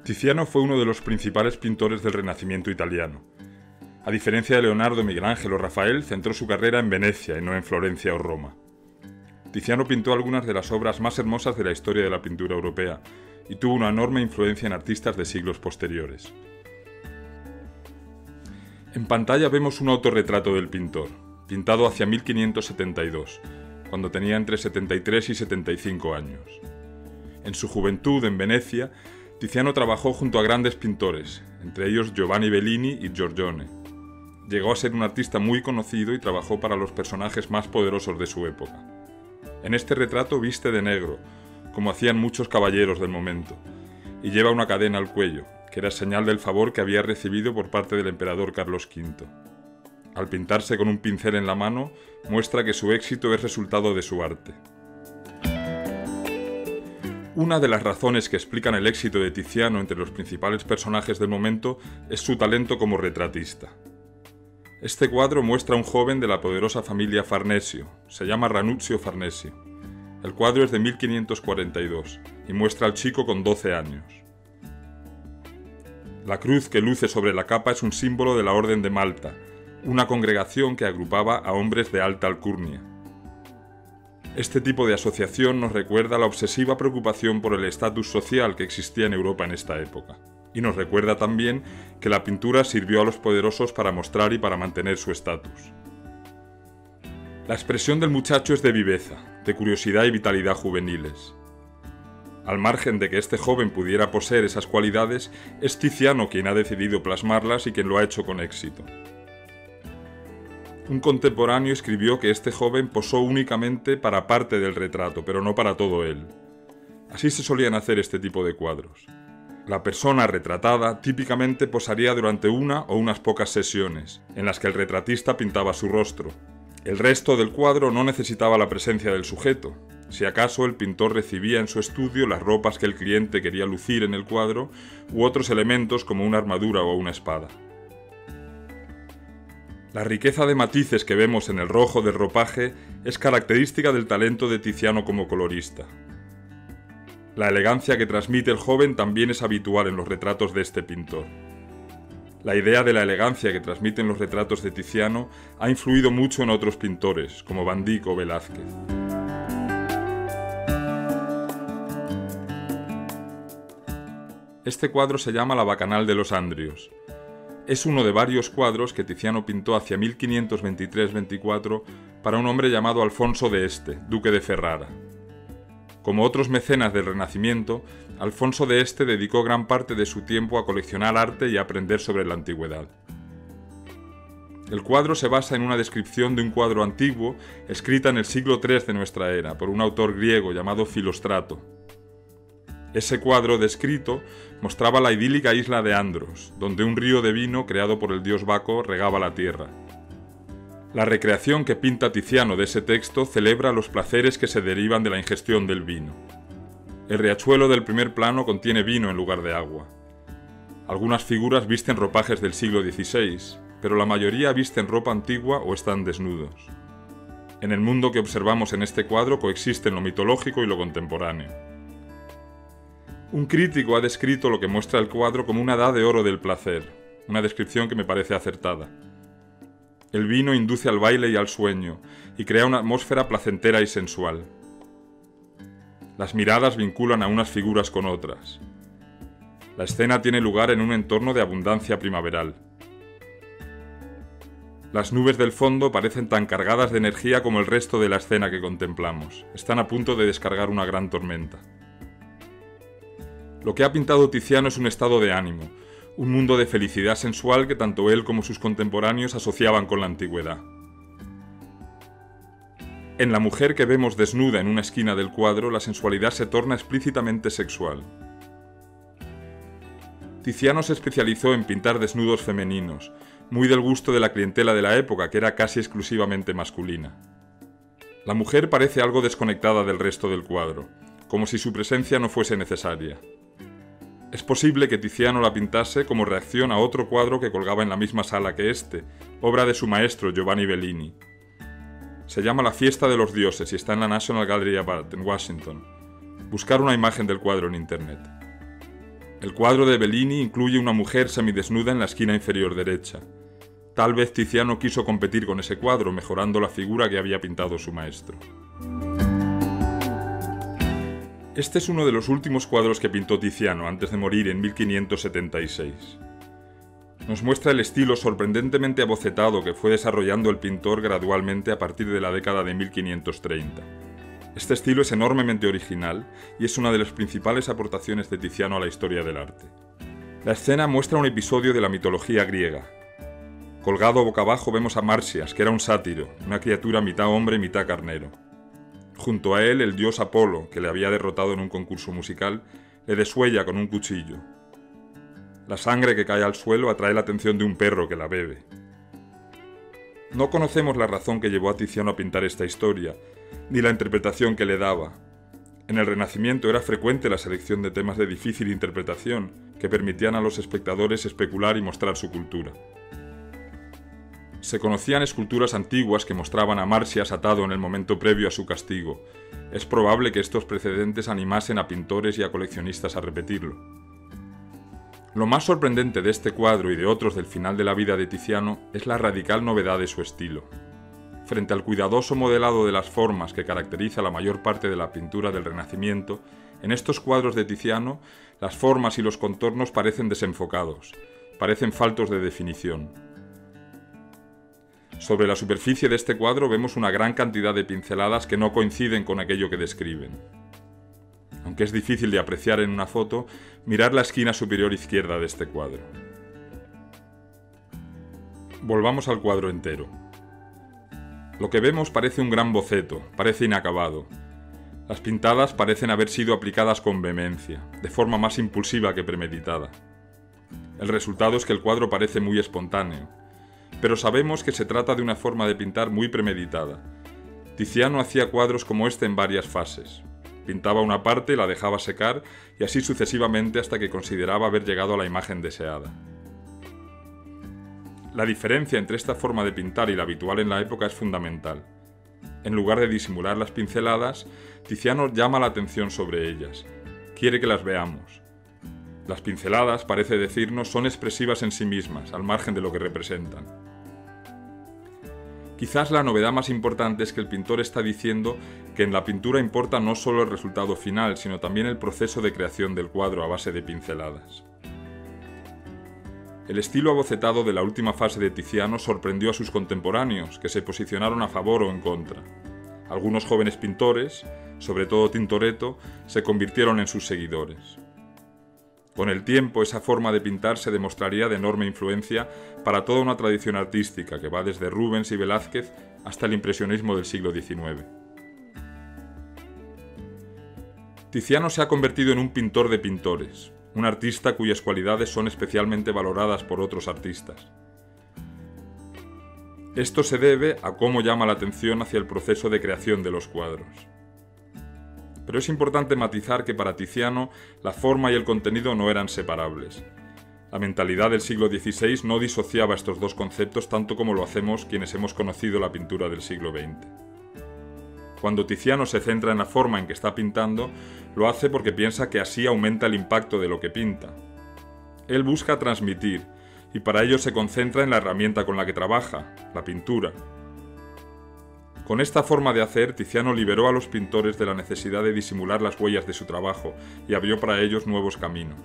Tiziano fue uno de los principales pintores del Renacimiento italiano. A diferencia de Leonardo, Miguel Ángel o Rafael, centró su carrera en Venecia y no en Florencia o Roma. Tiziano pintó algunas de las obras más hermosas de la historia de la pintura europea y tuvo una enorme influencia en artistas de siglos posteriores. En pantalla vemos un autorretrato del pintor, pintado hacia 1572, cuando tenía entre 73 y 75 años. En su juventud, en Venecia, Tiziano trabajó junto a grandes pintores, entre ellos Giovanni Bellini y Giorgione. Llegó a ser un artista muy conocido y trabajó para los personajes más poderosos de su época. En este retrato viste de negro, como hacían muchos caballeros del momento, y lleva una cadena al cuello, que era señal del favor que había recibido por parte del emperador Carlos V. Al pintarse con un pincel en la mano, muestra que su éxito es resultado de su arte. Una de las razones que explican el éxito de Tiziano entre los principales personajes del momento es su talento como retratista. Este cuadro muestra a un joven de la poderosa familia Farnesio, se llama Ranuzio Farnesio. El cuadro es de 1542 y muestra al chico con 12 años. La cruz que luce sobre la capa es un símbolo de la Orden de Malta, una congregación que agrupaba a hombres de alta alcurnia. Este tipo de asociación nos recuerda la obsesiva preocupación por el estatus social que existía en Europa en esta época. Y nos recuerda también que la pintura sirvió a los poderosos para mostrar y para mantener su estatus. La expresión del muchacho es de viveza, de curiosidad y vitalidad juveniles. Al margen de que este joven pudiera poseer esas cualidades, es Tiziano quien ha decidido plasmarlas y quien lo ha hecho con éxito. Un contemporáneo escribió que este joven posó únicamente para parte del retrato, pero no para todo él. Así se solían hacer este tipo de cuadros. La persona retratada típicamente posaría durante una o unas pocas sesiones, en las que el retratista pintaba su rostro. El resto del cuadro no necesitaba la presencia del sujeto. Si acaso el pintor recibía en su estudio las ropas que el cliente quería lucir en el cuadro u otros elementos como una armadura o una espada. La riqueza de matices que vemos en el rojo del ropaje es característica del talento de Tiziano como colorista. La elegancia que transmite el joven también es habitual en los retratos de este pintor. La idea de la elegancia que transmiten los retratos de Tiziano ha influido mucho en otros pintores, como Van Dyck o Velázquez. Este cuadro se llama La Bacanal de los Andrios. Es uno de varios cuadros que Tiziano pintó hacia 1523-24 para un hombre llamado Alfonso de Este, duque de Ferrara. Como otros mecenas del Renacimiento, Alfonso de Este dedicó gran parte de su tiempo a coleccionar arte y a aprender sobre la antigüedad. El cuadro se basa en una descripción de un cuadro antiguo escrita en el siglo III de nuestra era por un autor griego llamado Filostrato. Ese cuadro descrito mostraba la idílica isla de Andros, donde un río de vino creado por el dios Baco regaba la tierra. La recreación que pinta Tiziano de ese texto celebra los placeres que se derivan de la ingestión del vino. El riachuelo del primer plano contiene vino en lugar de agua. Algunas figuras visten ropajes del siglo XVI, pero la mayoría visten ropa antigua o están desnudos. En el mundo que observamos en este cuadro coexisten lo mitológico y lo contemporáneo. Un crítico ha descrito lo que muestra el cuadro como una edad de oro del placer, una descripción que me parece acertada. El vino induce al baile y al sueño, y crea una atmósfera placentera y sensual. Las miradas vinculan a unas figuras con otras. La escena tiene lugar en un entorno de abundancia primaveral. Las nubes del fondo parecen tan cargadas de energía como el resto de la escena que contemplamos. Están a punto de descargar una gran tormenta. Lo que ha pintado Tiziano es un estado de ánimo, un mundo de felicidad sensual que tanto él como sus contemporáneos asociaban con la antigüedad. En la mujer que vemos desnuda en una esquina del cuadro, la sensualidad se torna explícitamente sexual. Tiziano se especializó en pintar desnudos femeninos, muy del gusto de la clientela de la época, que era casi exclusivamente masculina. La mujer parece algo desconectada del resto del cuadro, como si su presencia no fuese necesaria. Es posible que Tiziano la pintase como reacción a otro cuadro que colgaba en la misma sala que este, obra de su maestro Giovanni Bellini. Se llama La Fiesta de los Dioses y está en la National Gallery of Art en Washington. Buscar una imagen del cuadro en internet. El cuadro de Bellini incluye una mujer semidesnuda en la esquina inferior derecha. Tal vez Tiziano quiso competir con ese cuadro, mejorando la figura que había pintado su maestro. Este es uno de los últimos cuadros que pintó Tiziano antes de morir en 1576. Nos muestra el estilo sorprendentemente abocetado que fue desarrollando el pintor gradualmente a partir de la década de 1530. Este estilo es enormemente original y es una de las principales aportaciones de Tiziano a la historia del arte. La escena muestra un episodio de la mitología griega. Colgado boca abajo vemos a Marsias, que era un sátiro, una criatura mitad hombre y mitad carnero. Junto a él, el dios Apolo, que le había derrotado en un concurso musical, le desuella con un cuchillo. La sangre que cae al suelo atrae la atención de un perro que la bebe. No conocemos la razón que llevó a Tiziano a pintar esta historia, ni la interpretación que le daba. En el Renacimiento era frecuente la selección de temas de difícil interpretación, que permitían a los espectadores especular y mostrar su cultura. Se conocían esculturas antiguas que mostraban a Marsias atado en el momento previo a su castigo. Es probable que estos precedentes animasen a pintores y a coleccionistas a repetirlo. Lo más sorprendente de este cuadro y de otros del final de la vida de Tiziano es la radical novedad de su estilo. Frente al cuidadoso modelado de las formas que caracteriza la mayor parte de la pintura del Renacimiento, en estos cuadros de Tiziano, las formas y los contornos parecen desenfocados, parecen faltos de definición. Sobre la superficie de este cuadro vemos una gran cantidad de pinceladas que no coinciden con aquello que describen. Aunque es difícil de apreciar en una foto, mirar la esquina superior izquierda de este cuadro. Volvamos al cuadro entero. Lo que vemos parece un gran boceto, parece inacabado. Las pintadas parecen haber sido aplicadas con vehemencia, de forma más impulsiva que premeditada. El resultado es que el cuadro parece muy espontáneo, pero sabemos que se trata de una forma de pintar muy premeditada. Tiziano hacía cuadros como este en varias fases. Pintaba una parte, la dejaba secar y así sucesivamente hasta que consideraba haber llegado a la imagen deseada. La diferencia entre esta forma de pintar y la habitual en la época es fundamental. En lugar de disimular las pinceladas, Tiziano llama la atención sobre ellas. Quiere que las veamos. Las pinceladas, parece decirnos, son expresivas en sí mismas, al margen de lo que representan. Quizás la novedad más importante es que el pintor está diciendo que en la pintura importa no solo el resultado final, sino también el proceso de creación del cuadro a base de pinceladas. El estilo abocetado de la última fase de Tiziano sorprendió a sus contemporáneos, que se posicionaron a favor o en contra. Algunos jóvenes pintores, sobre todo Tintoretto, se convirtieron en sus seguidores. Con el tiempo, esa forma de pintar se demostraría de enorme influencia para toda una tradición artística que va desde Rubens y Velázquez hasta el impresionismo del siglo XIX. Tiziano se ha convertido en un pintor de pintores, un artista cuyas cualidades son especialmente valoradas por otros artistas. Esto se debe a cómo llama la atención hacia el proceso de creación de los cuadros. Pero es importante matizar que para Tiziano la forma y el contenido no eran separables. La mentalidad del siglo XVI no disociaba estos dos conceptos tanto como lo hacemos quienes hemos conocido la pintura del siglo XX. Cuando Tiziano se centra en la forma en que está pintando, lo hace porque piensa que así aumenta el impacto de lo que pinta. Él busca transmitir, y para ello se concentra en la herramienta con la que trabaja, la pintura. Con esta forma de hacer, Tiziano liberó a los pintores de la necesidad de disimular las huellas de su trabajo y abrió para ellos nuevos caminos.